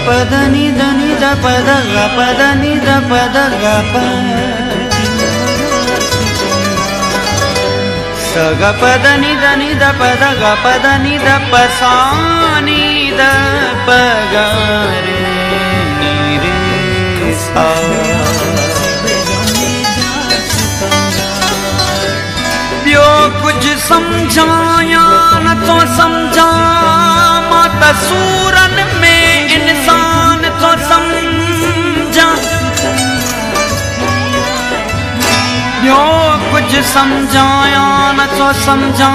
प ध नि ध नि ध प ध ग प ध नि ध प ध ग प स ग प ध नि ध नि ध प ध ग प ध नि ध प सा नि ध प ग रे नि रे सा ॿियो कुझु सम्झाया नथो सम्झा मां त सूरनि में इंसान थो सम्झा ॿियो कुझु सम्झाया नथो सम्झा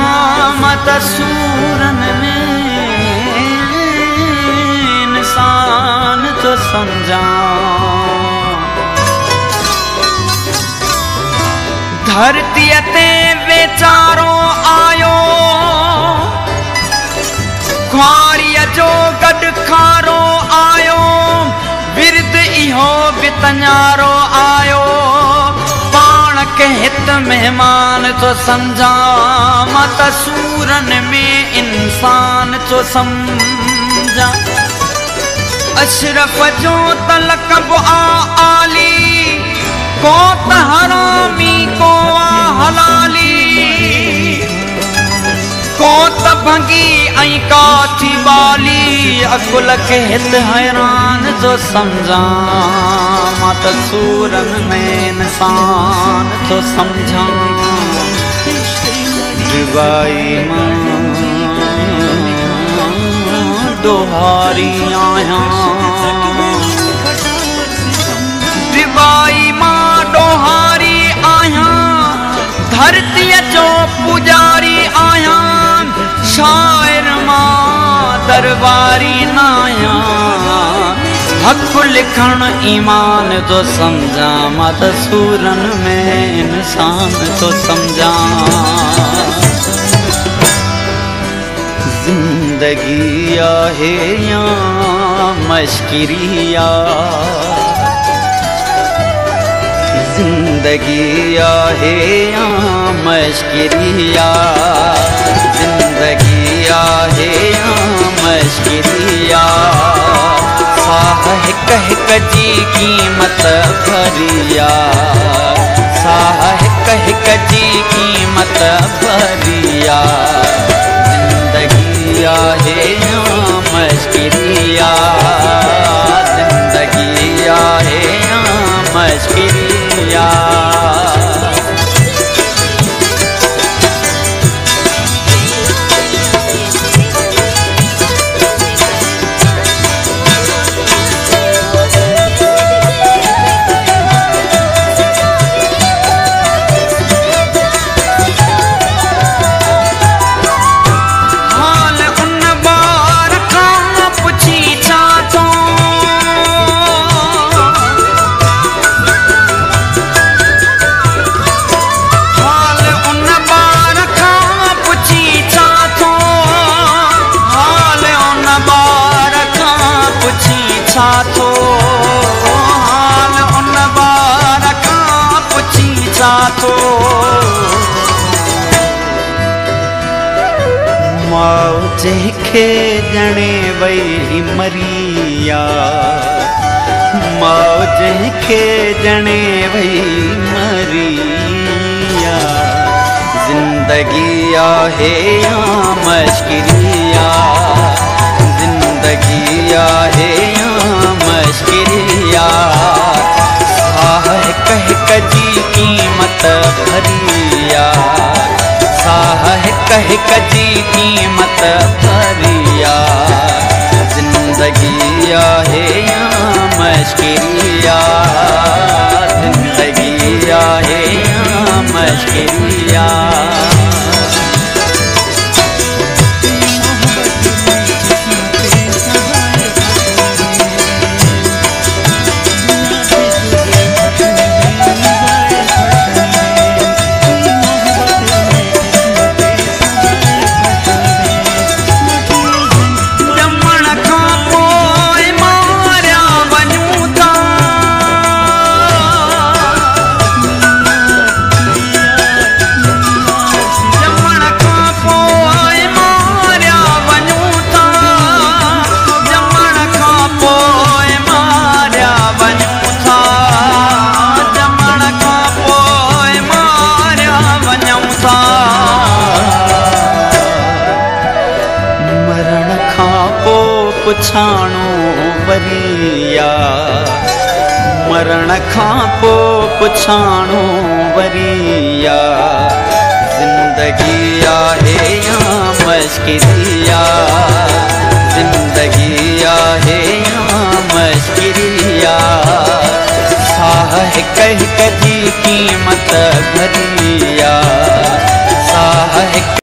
मां त सूरनि में इंसान थो सम्झा धरतीअ ते वेचारो आयो ख्वारीअ जो गॾु खारो आयो विरद इहो बि तन्यारो आयो पाण खे हित महिमान थो सम्झा मां त सूरनि में इंसान थो सम्झा अशरफ जो त लक़ब आली को त हरामी को हलाली को त भंगी ऐं काठी बाली अकुल खे हित हैरान थो सम्झा मां त सूरनि में इंसान थो सम्झा दिवाई मां डोहारी आहियां दिवाई मां डोहारी आहियां धरतीअ जो पुजारी आहियां शाइर मां दरबारी न आहियां हक़ लिखण ईमान थो सम्झा मां त सूरनि में इंसान थो सम्झा ज़िंदगी आहे या मश्किरी ज़िंदगी आहे या मश्किरिया ज़िंदगी आहे या मश्किरिया साह हिक हिक जी क़ीमत भरिया साह हिक हिक जी क़ीमत भरिया ज़िंदगी आहे या मश्किरिया ज़िंदगी आहे या मश्किरिया माउ जंहिंखे ॼणे वई मरिया माउ जंहिंखे ॼणे वई मरिया ज़िंदगी आहे या मश्किरिया ज़िंदगी आहे या मश्किरिया साह हिक हिक जी क़ीमत भरिया साह हिक हिक जी क़ीमत भरिया ज़िंदगी आहे या मश्किरिया ज़िंदगी आहे या मश्किरिया पुछाणो वरिया मरण खां पोइ पुछाणो वरिया जिंदगी आहे या मश्किरिया जिंदगी आहे या मश्किरिया साह हिक हिक जी क़ीमत भरिया साह हिक